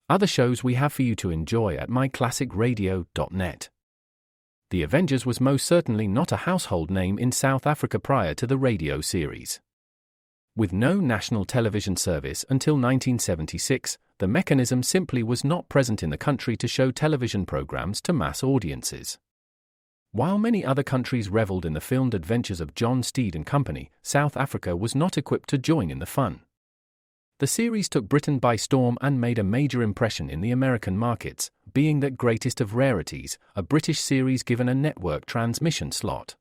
Other shows we have for you to enjoy at myclassicradio.net. The Avengers was most certainly not a household name in South Africa prior to the radio series. With no national television service until 1976, the mechanism simply was not present in the country to show television programs to mass audiences. While many other countries reveled in the filmed adventures of John Steed and company, South Africa was not equipped to join in the fun. The series took Britain by storm and made a major impression in the American markets, being that greatest of rarities, a British series given a network transmission slot.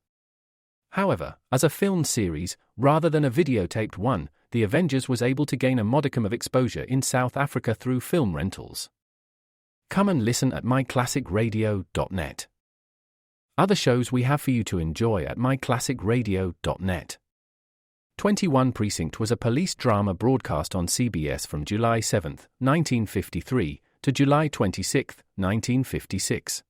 However, as a filmed series, rather than a videotaped one, The Avengers was able to gain a modicum of exposure in South Africa through film rentals. Come and listen at myclassicradio.net. Other shows we have for you to enjoy at myclassicradio.net. 21 Precinct was a police drama broadcast on CBS from July 7, 1953, to July 26, 1956.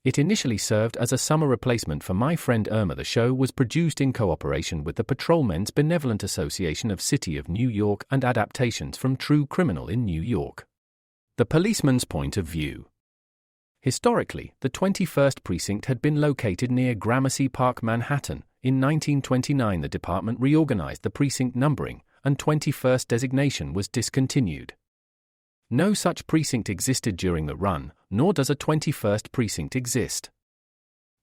It initially served as a summer replacement for My Friend Irma. The show was produced in cooperation with the Patrolmen's Benevolent Association of City of New York and adaptations from True Criminal in New York. The Policeman's Point of View. Historically, the 21st Precinct had been located near Gramercy Park, Manhattan. In 1929, the department reorganized the precinct numbering, and 21st designation was discontinued. No such precinct existed during the run, nor does a 21st precinct exist.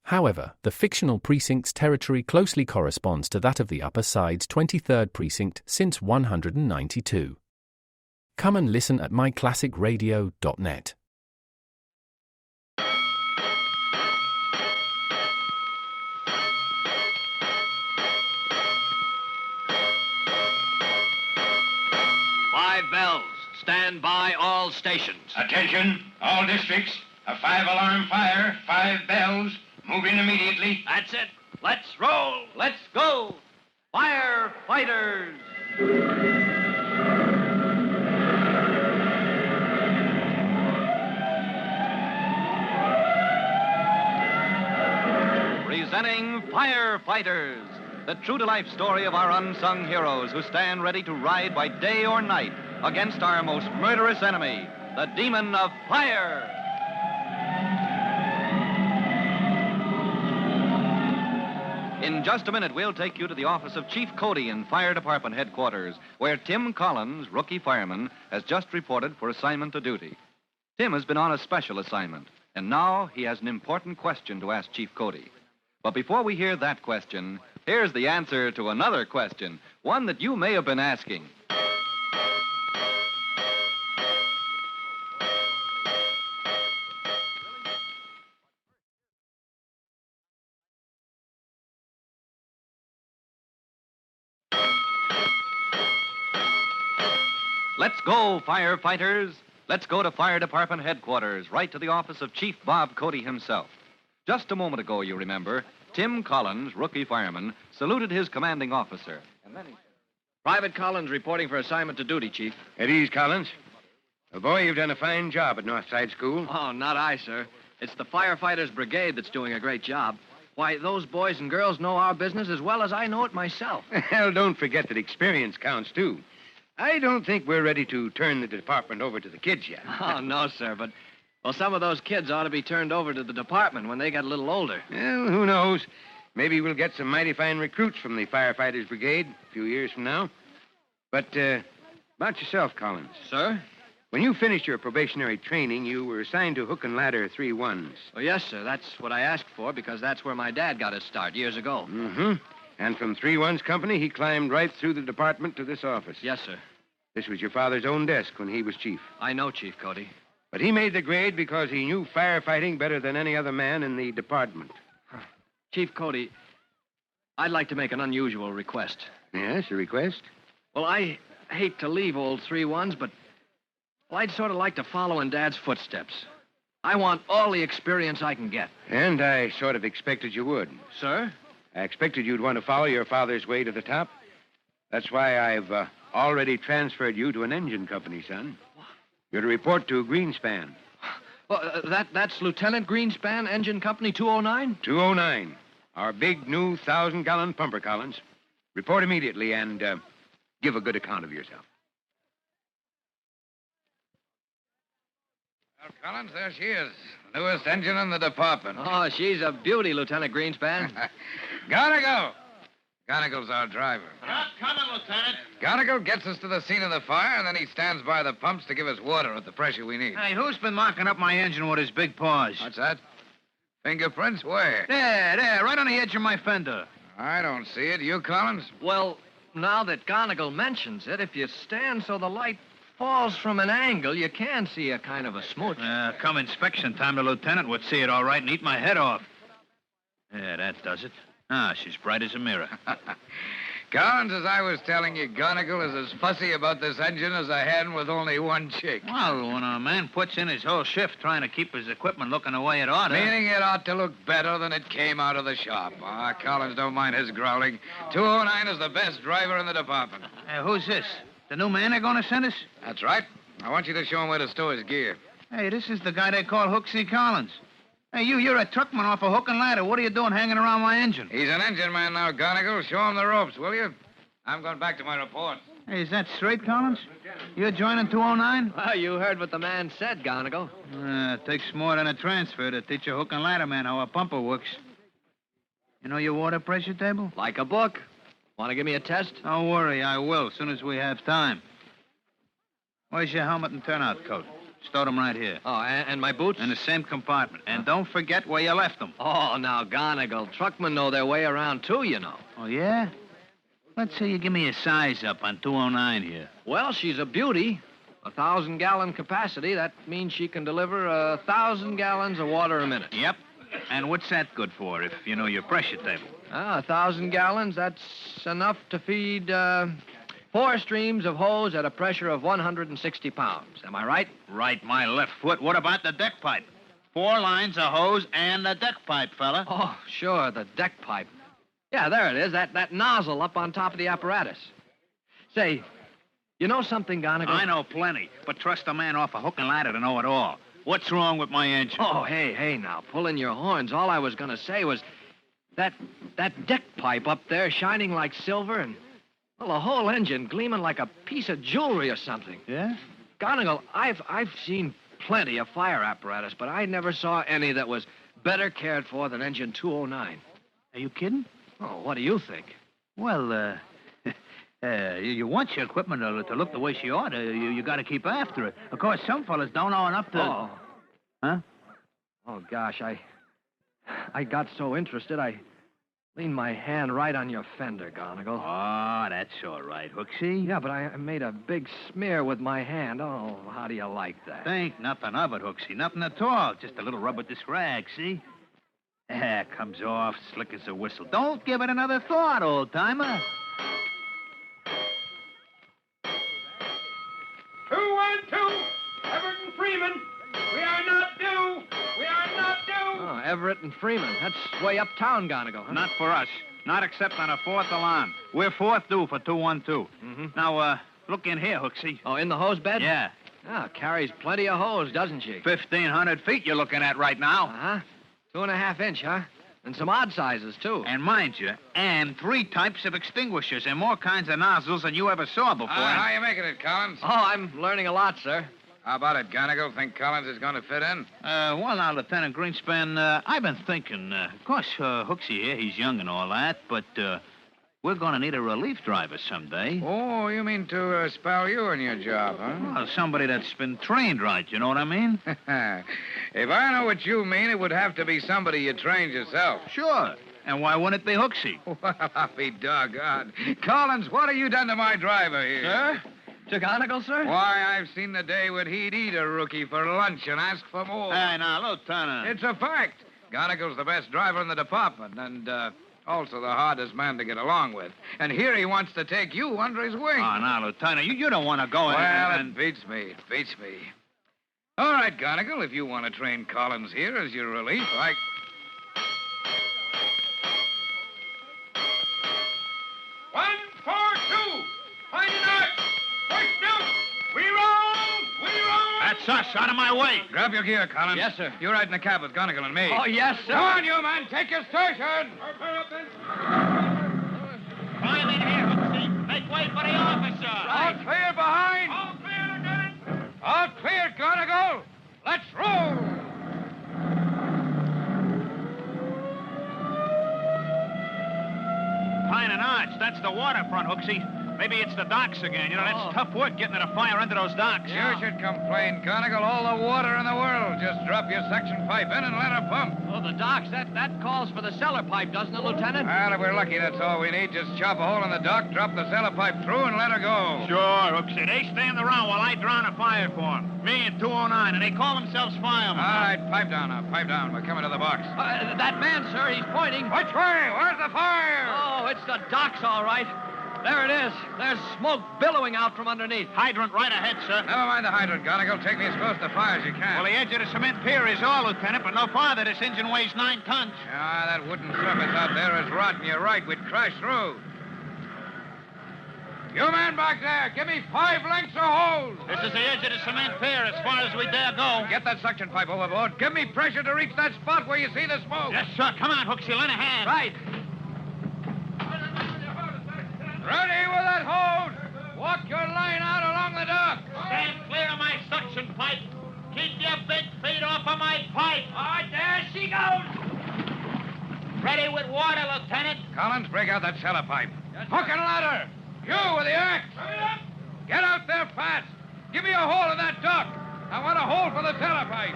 However, the fictional precinct's territory closely corresponds to that of the Upper Side's 23rd precinct since 192. Come and listen at myclassicradio.net. Bells. Stand by all stations. Attention, all districts. A 5-alarm fire, 5 bells. Move in immediately. That's it. Let's roll. Let's go. Firefighters. Presenting Firefighters, the true-to-life story of our unsung heroes who stand ready to ride by day or night against our most murderous enemy, the demon of fire. In just a minute, we'll take you to the office of Chief Cody in Fire Department headquarters, where Tim Collins, rookie fireman, has just reported for assignment to duty. Tim has been on a special assignment, and now he has an important question to ask Chief Cody. But before we hear that question, here's the answer to another question, one that you may have been asking. Let's go, firefighters. Let's go to Fire Department headquarters, right to the office of Chief Bob Cody himself. Just a moment ago, you remember, Tim Collins, rookie fireman, saluted his commanding officer. And then he said, Private Collins reporting for assignment to duty, Chief. At ease, Collins. Well, boy, you've done a fine job at Northside School. Oh, not I, sir. It's the Firefighters Brigade that's doing a great job. Why, those boys and girls know our business as well as I know it myself. Well, don't forget that experience counts, too. I don't think we're ready to turn the department over to the kids yet. Oh, no, sir, but, well, some of those kids ought to be turned over to the department when they get a little older. Well, who knows? Maybe we'll get some mighty fine recruits from the Firefighters Brigade a few years from now. But, about yourself, Collins. Sir? When you finished your probationary training, you were assigned to Hook and Ladder 3-1s. Oh, yes, sir. That's what I asked for because that's where my dad got his start years ago. Mm-hmm. And from 3-1's company, he climbed right through the department to this office. Yes, sir. This was your father's own desk when he was chief. I know, Chief Cody. But he made the grade because he knew firefighting better than any other man in the department. Chief Cody, I'd like to make an unusual request. Yes, a request? Well, I hate to leave old 3-1s, but well, I'd sort of like to follow in Dad's footsteps. I want all the experience I can get. And I sort of expected you would. Sir? I expected you'd want to follow your father's way to the top. That's why I've already transferred you to an engine company, son. You're to report to Greenspan. Well, that's Lieutenant Greenspan, Engine Company 209? 209. Our big new 1,000-gallon pumper, Collins. Report immediately and give a good account of yourself. Well, Collins, there she is. Newest engine in the department. Oh, she's a beauty, Lieutenant Greenspan. Gonigal! Gonigal's our driver. Not coming, Lieutenant. Gonigal gets us to the scene of the fire, and then he stands by the pumps to give us water at the pressure we need. Hey, who's been marking up my engine with his big paws? What's that? Fingerprints? Where? There, right on the edge of my fender. I don't see it. You, Collins? Well, now that Gonigal mentions it, if you stand so the light falls from an angle, you can see a kind of a smooch. Come inspection time, the lieutenant would see it all right and eat my head off. Yeah, that does it. Ah, she's bright as a mirror. Collins, as I was telling you, Gonigal is as fussy about this engine as a hen with only one chick. Well, when a man puts in his whole shift trying to keep his equipment looking the way it ought to... Meaning it ought to look better than it came out of the shop. Ah, Collins don't mind his growling. 209 is the best driver in the department. Who's this? The new man they're going to send us? That's right. I want you to show him where to stow his gear. Hey, this is the guy they call Hooksy Collins. Hey, you're a truckman off a hook and ladder. What are you doing hanging around my engine? He's an engine man now, Gonigal. Show him the ropes, will you? I'm going back to my report. Hey, is that straight, Collins? You're joining 209? Well, you heard what the man said, Gonigal. It takes more than a transfer to teach a hook and ladder man how a pumper works. You know your water pressure table? Like a book. Want to give me a test? Don't worry, I will, as soon as we have time. Where's your helmet and turnout coat? Stow them right here. Oh, and my boots? In the same compartment. And don't forget where you left them. Oh, now, Gonigal, truckmen know their way around, too, you know. Oh, yeah? Let's say you give me a size up on 209 here. Well, she's a beauty. 1,000-gallon capacity. That means she can deliver 1,000 gallons of water a minute. Yep. And what's that good for if you know your pressure table? 1,000 gallons, that's enough to feed 4 streams of hose at a pressure of 160 pounds. Am I right? Right, my left foot. What about the deck pipe? 4 lines of hose and the deck pipe, fella. Oh, sure, the deck pipe. Yeah, there it is, that nozzle up on top of the apparatus. Say, you know something, Gonigal? I know plenty, but trust a man off a hook and ladder to know it all. What's wrong with my engine? Oh, hey, now, pull in your horns. All I was going to say was that deck pipe up there shining like silver and, well, the whole engine gleaming like a piece of jewelry or something. Yeah? Gonigal, I've seen plenty of fire apparatus, but I never saw any that was better cared for than engine 209. Are you kidding? Oh, what do you think? Well, you want your equipment to look the way she ought to. You got to keep after it. Of course, some fellas don't know enough to... Oh. Huh? Oh, gosh, I got so interested, I leaned my hand right on your fender, Gonigal. Oh, that's all right, Hooksy. Yeah, but I made a big smear with my hand. Oh, how do you like that? Think nothing of it, Hooksy. Nothing at all. Just a little rub with this rag, see? Comes off slick as a whistle. Don't give it another thought, old-timer. 212, Everett and Freeman. We are not due. We are not due. Oh, Everett and Freeman. That's way uptown, Gonigal, huh? Not for us. Not except on a 4th alarm. We're 4th due for 212. Mm-hmm. Now, look in here, Hooksy. Oh, in the hose bed? Yeah. Ah, carries plenty of hose, doesn't she? 1,500 feet you're looking at right now. Uh-huh. 2.5 inch, huh? And some odd sizes, too. And mind you, and 3 types of extinguishers and more kinds of nozzles than you ever saw before. How you making it, Collins? Oh, I'm learning a lot, sir. How about it, Gonigal? Think Collins is going to fit in? Well, now, Lieutenant Greenspan, I've been thinking, of course, Hooksy here, he's young and all that, but we're going to need a relief driver someday. Oh, you mean to spell you in your job, huh? Well, somebody that's been trained right, you know what I mean? If I know what you mean, it would have to be somebody you trained yourself. Sure. And why wouldn't it be Hooksy? Well, I'll be doggone. Collins, what have you done to my driver here? Sir? To Gonigal, sir? Why, I've seen the day when he'd eat a rookie for lunch and ask for more. Hey, now, Lieutenant. It's a fact. Gonigal's the best driver in the department and also the hardest man to get along with. And here he wants to take you under his wing. Oh, now, Lieutenant, you don't want to go Well, it beats me. It beats me. All right, Gonigal, if you want to train Collins here as your relief, 1-4-2. Find an arc. First out. We roll. That's us. Out of my way. Grab your gear, Collins. Yes, sir. You're right in the cab with Gonigal and me. Oh, yes, sir. Come on, you man. Take your station. Climb in here, Hooksy. Make way for the officer. All clear behind. All clear, Lieutenant. All clear, Gonigal. Let's roll. yachts. That's the waterfront, Hooksy. Maybe it's the docks again. You know, that's tough work getting at a fire under those docks. You should complain, Gonigal. All the water in the world. Just drop your suction pipe in and let her pump. Oh, the docks, that calls for the cellar pipe, doesn't it, Lieutenant? Well, if we're lucky, that's all we need. Just chop a hole in the dock, drop the cellar pipe through, and let her go. Sure, Hooksy. They stand around while I drown a fire for them. Me and 209, and they call themselves firemen. All right, pipe down now. Pipe down. We're coming to the box. That man, sir, he's pointing. Which way? Where's the fire? Oh, it's the docks, all right. There it is. There's smoke billowing out from underneath. Hydrant right ahead, sir. Never mind the hydrant, Gonigal. Take me as close to the fire as you can. Well, the edge of the cement pier is all, Lieutenant, but no farther. This engine weighs 9 tons. Yeah, that wooden surface out there is rotten. You're right. We'd crash through. You man back there, give me 5 lengths of hose. This is the edge of the cement pier, as far as we dare go. Get that suction pipe overboard. Give me pressure to reach that spot where you see the smoke. Yes, sir. Come on, Hooksy. Lend a hand. Right. Ready with that hose. Walk your line out along the dock. Stand clear of my suction pipe. Keep your big feet off of my pipe. All right, there she goes. Ready with water, Lieutenant. Collins, break out that cellar pipe. Hook and ladder. You with the axe. Get out there fast. Give me a hole in that dock. I want a hole for the cellar pipe.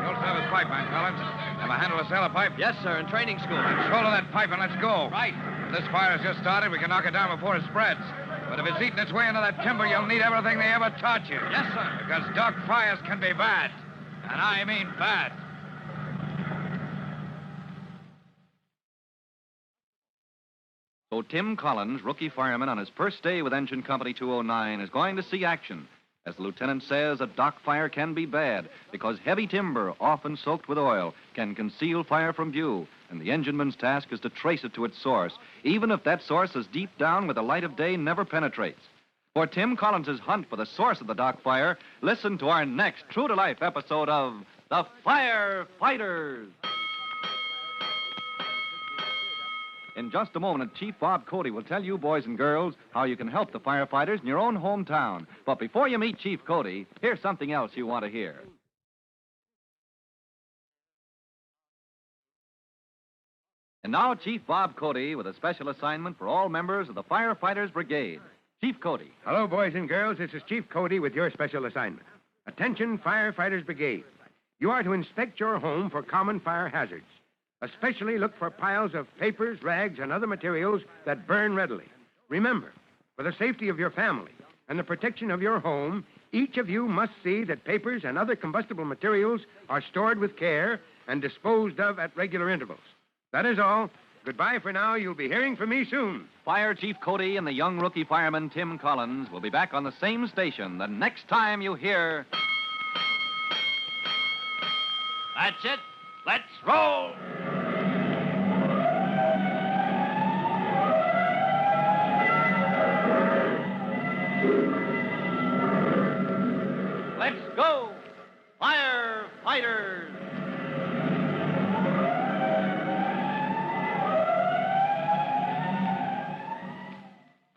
You'll service pipe, man, Collins. Ever handle a cellar pipe? Yes, sir, in training school. Shoulder that pipe and let's go. Right. If this fire's just started, we can knock it down before it spreads. But if it's eating its way into that timber, you'll need everything they ever taught you. Yes, sir. Because dock fires can be bad. And I mean bad. So Tim Collins, rookie fireman on his first day with Engine Company 209, is going to see action. As the lieutenant says, a dock fire can be bad because heavy timber, often soaked with oil, can conceal fire from view, and the engineman's task is to trace it to its source, even if that source is deep down where the light of day never penetrates. For Tim Collins' hunt for the source of the dock fire, listen to our next true-to-life episode of The Firefighters. In just a moment, Chief Bob Cody will tell you, boys and girls, how you can help the firefighters in your own hometown. But before you meet Chief Cody, here's something else you want to hear. And now, Chief Bob Cody with a special assignment for all members of the Firefighters Brigade. Chief Cody. Hello, boys and girls. This is Chief Cody with your special assignment. Attention, Firefighters Brigade. You are to inspect your home for common fire hazards. Especially look for piles of papers, rags, and other materials that burn readily. Remember, for the safety of your family and the protection of your home, each of you must see that papers and other combustible materials are stored with care and disposed of at regular intervals. That is all. Goodbye for now. You'll be hearing from me soon. Fire Chief Cody and the young rookie fireman Tim Collins will be back on the same station the next time you hear... That's it. Let's roll. Let's go, Firefighters!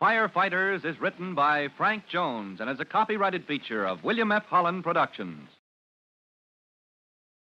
Firefighters is written by Frank Jones and is a copyrighted feature of William F. Holland Productions.